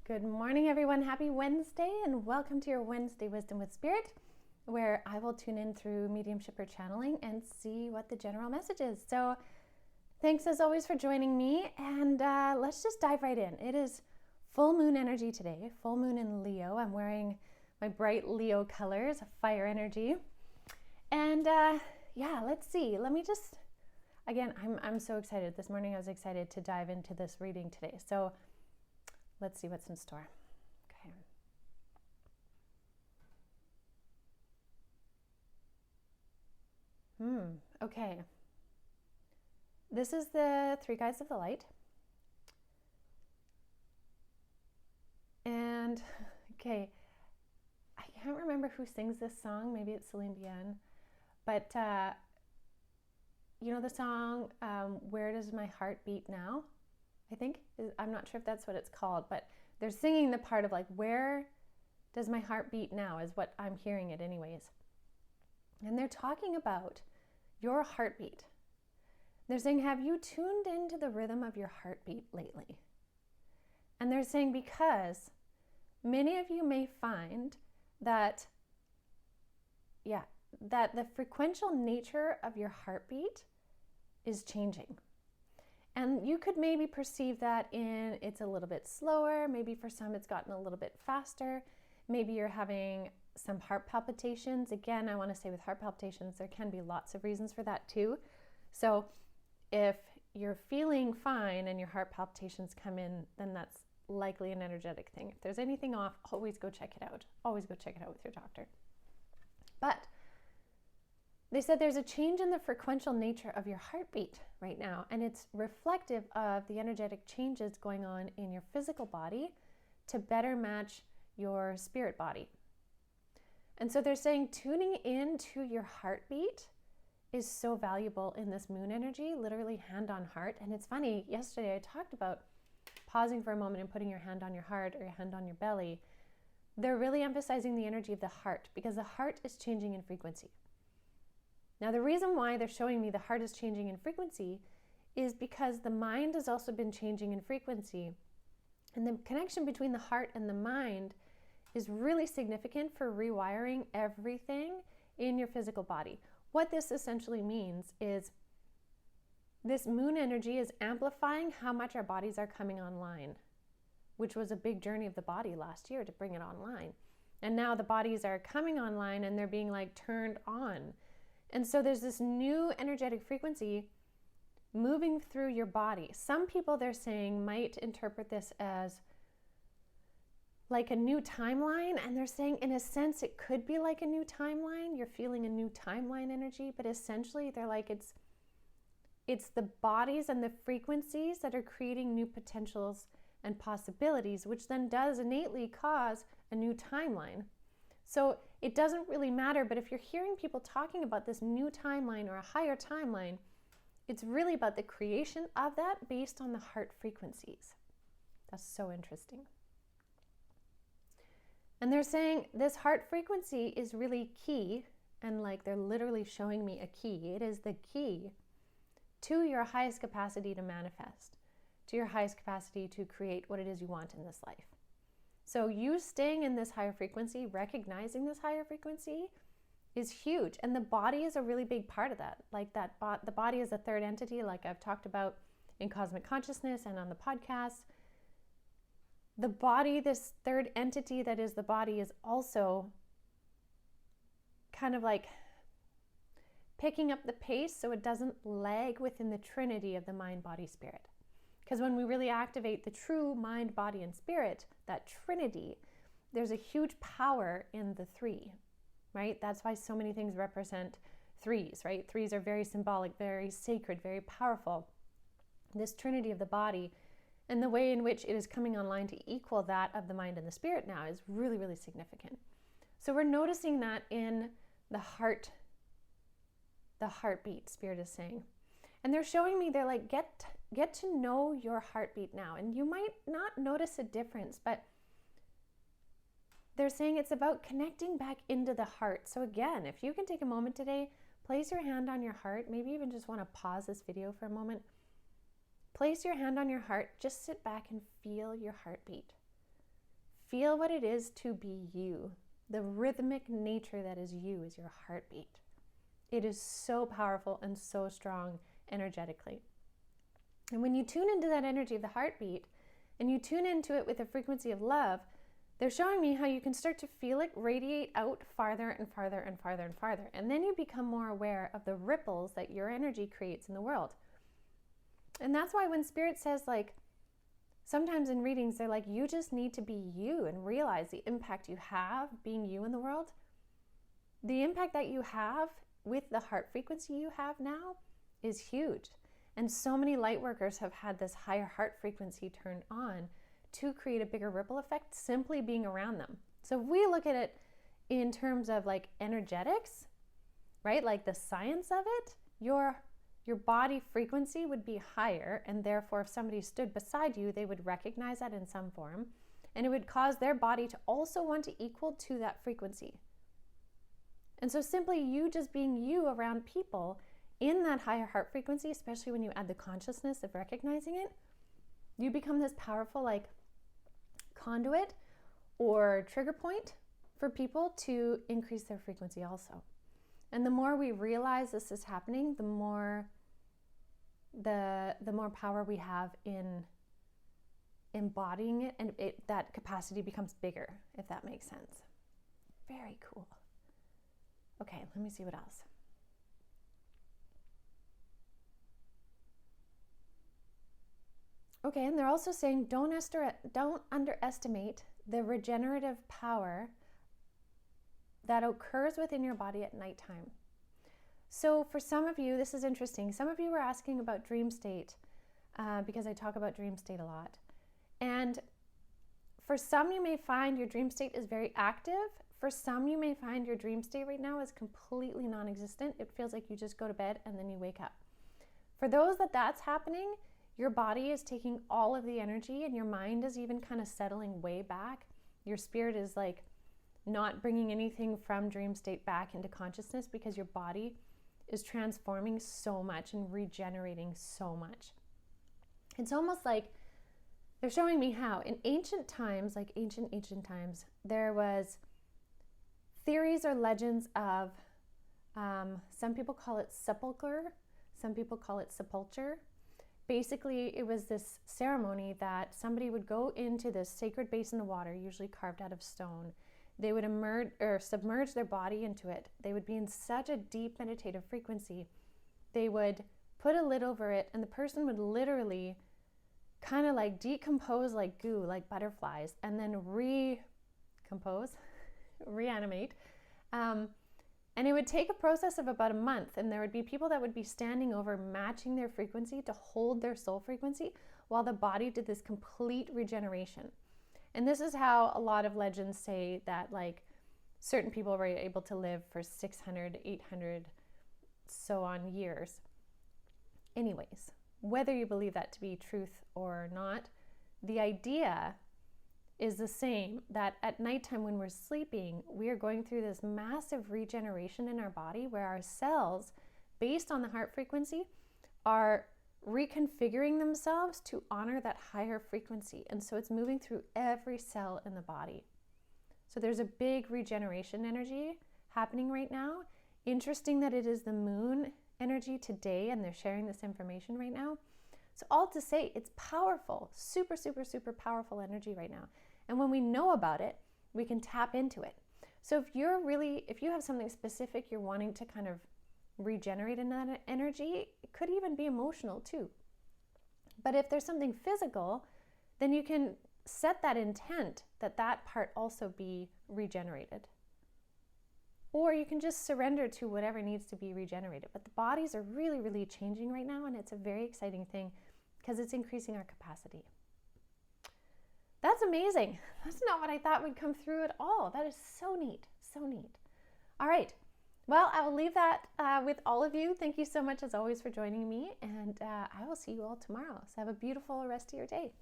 Good morning, everyone. Happy Wednesday, and welcome to your Wednesday Wisdom with Spirit, where I will tune in through mediumship or channeling and see what the general message is. So, thanks as always for joining me, and let's just dive right in. It is full moon energy today, full moon in Leo. I'm wearing my bright Leo colors, fire energy, and let's see. Let me just again. I'm so excited. This morning I was excited to dive into this reading today. So. Let's see what's in store. Okay. This is the Three Guides of the Light. And, okay, I can't remember who sings this song. Maybe it's Celine Dion. But, you know the song, Where Does My Heart Beat Now? I think. I'm not sure if that's what it's called, but they're singing the part of like, where does my heart beat now is what I'm hearing it anyways. And they're talking about your heartbeat. They're saying, have you tuned into the rhythm of your heartbeat lately? And they're saying, because many of you may find that, that the frequential nature of your heartbeat is changing. And you could maybe perceive that in it's a little bit slower. Maybe for some it's gotten a little bit faster. Maybe you're having some heart palpitations. Again, I want to say with heart palpitations, there can be lots of reasons for that too. So if you're feeling fine and your heart palpitations come in, then that's likely an energetic thing. If there's anything off, always go check it out. Always go check it out with your doctor. But they said there's a change in the frequential nature of your heartbeat right now, and it's reflective of the energetic changes going on in your physical body to better match your spirit body. And so they're saying tuning into your heartbeat is so valuable in this moon energy, literally hand on heart. And it's funny, yesterday I talked about pausing for a moment and putting your hand on your heart or your hand on your belly. They're really emphasizing the energy of the heart because the heart is changing in frequency. Now, the reason why they're showing me the heart is changing in frequency is because the mind has also been changing in frequency. And the connection between the heart and the mind is really significant for rewiring everything in your physical body. What this essentially means is this moon energy is amplifying how much our bodies are coming online, which was a big journey of the body last year to bring it online. And now the bodies are coming online and they're being like turned on. And so there's this new energetic frequency moving through your body. Some people, they're saying, might interpret this as like a new timeline. And they're saying, in a sense, it could be like a new timeline. You're feeling a new timeline energy. But essentially, they're like, it's the bodies and the frequencies that are creating new potentials and possibilities, which then does innately cause a new timeline. So it doesn't really matter, but if you're hearing people talking about this new timeline or a higher timeline, it's really about the creation of that based on the heart frequencies. That's so interesting. And they're saying this heart frequency is really key, and like they're literally showing me a key. It is the key to your highest capacity to manifest, to your highest capacity to create what it is you want in this life. So you staying in this higher frequency, recognizing this higher frequency is huge. And the body is a really big part of that. Like the body is a third entity, like I've talked about in Cosmic Consciousness and on the podcast. The body, this third entity that is the body, is also kind of like picking up the pace so it doesn't lag within the trinity of the mind, body, spirit. Because when we really activate the true mind, body, and spirit, that trinity, there's a huge power in the three, right? That's why so many things represent threes, right? Threes are very symbolic, very sacred, very powerful. This trinity of the body and the way in which it is coming online to equal that of the mind and the spirit now is really, really significant. So we're noticing that in the heart, the heartbeat, Spirit is saying. And they're showing me, they're like, get to know your heartbeat now. And you might not notice a difference, but they're saying it's about connecting back into the heart. So again, if you can take a moment today, place your hand on your heart. Maybe even just want to pause this video for a moment. Place your hand on your heart. Just sit back and feel your heartbeat. feel what it is to be you. The rhythmic nature that is you is your heartbeat. It is so powerful and so strong energetically. And when you tune into that energy of the heartbeat and you tune into it with a frequency of love, they're showing me how you can start to feel it radiate out farther and farther and farther and farther. And then you become more aware of the ripples that your energy creates in the world. And that's why when Spirit says, like, sometimes in readings, they're like, you just need to be you and realize the impact you have being you in the world. The impact that you have with the heart frequency you have now is huge. And so many light workers have had this higher heart frequency turned on to create a bigger ripple effect simply being around them. So if we look at it in terms of like energetics, right? Like the science of it, your body frequency would be higher, and therefore if somebody stood beside you, they would recognize that in some form, and it would cause their body to also want to equal to that frequency. And so simply you just being you around people in that higher heart frequency, especially when you add the consciousness of recognizing it, you become this powerful like conduit or trigger point for people to increase their frequency also. And the more we realize this is happening, the more power we have in embodying it, and that capacity becomes bigger, if that makes sense. Very cool. Okay, let me see what else. Okay, and they're also saying don't underestimate the regenerative power that occurs within your body at nighttime. So for some of you, this is interesting. Some of you were asking about dream state because I talk about dream state a lot. And for some, you may find your dream state is very active. For some, you may find your dream state right now is completely non-existent. It feels like you just go to bed and then you wake up. For those that's happening, your body is taking all of the energy and your mind is even kind of settling way back. Your spirit is like not bringing anything from dream state back into consciousness because your body is transforming so much and regenerating so much. It's almost like they're showing me how in ancient times, like ancient times, there was theories or legends of, some people call it sepulcher, some people call it sepulture. Basically, it was this ceremony that somebody would go into this sacred basin of water, usually carved out of stone. They would submerge their body into it. They would be in such a deep meditative frequency. They would put a lid over it, and the person would literally kind of like decompose like goo, like butterflies, and then reanimate. And it would take a process of about a month, and there would be people that would be standing over matching their frequency to hold their soul frequency while the body did this complete regeneration. And this is how a lot of legends say that like certain people were able to live for 600, 800, so on years. Anyways, whether you believe that to be truth or not, the idea is the same, that at nighttime when we're sleeping, we are going through this massive regeneration in our body where our cells, based on the heart frequency, are reconfiguring themselves to honor that higher frequency. And so it's moving through every cell in the body. So there's a big regeneration energy happening right now. Interesting that it is the moon energy today, and they're sharing this information right now. So all to say, it's powerful, super, super, super powerful energy right now. And when we know about it, we can tap into it. So if you have something specific you're wanting to kind of regenerate in that energy, it could even be emotional too. But if there's something physical, then you can set that intent that part also be regenerated. Or you can just surrender to whatever needs to be regenerated. But the bodies are really, really changing right now, and it's a very exciting thing because it's increasing our capacity. That's amazing. That's not what I thought would come through at all. That is so neat, so neat. All right. Well, I will leave that with all of you. Thank you so much, as always, for joining me, and I will see you all tomorrow. So have a beautiful rest of your day.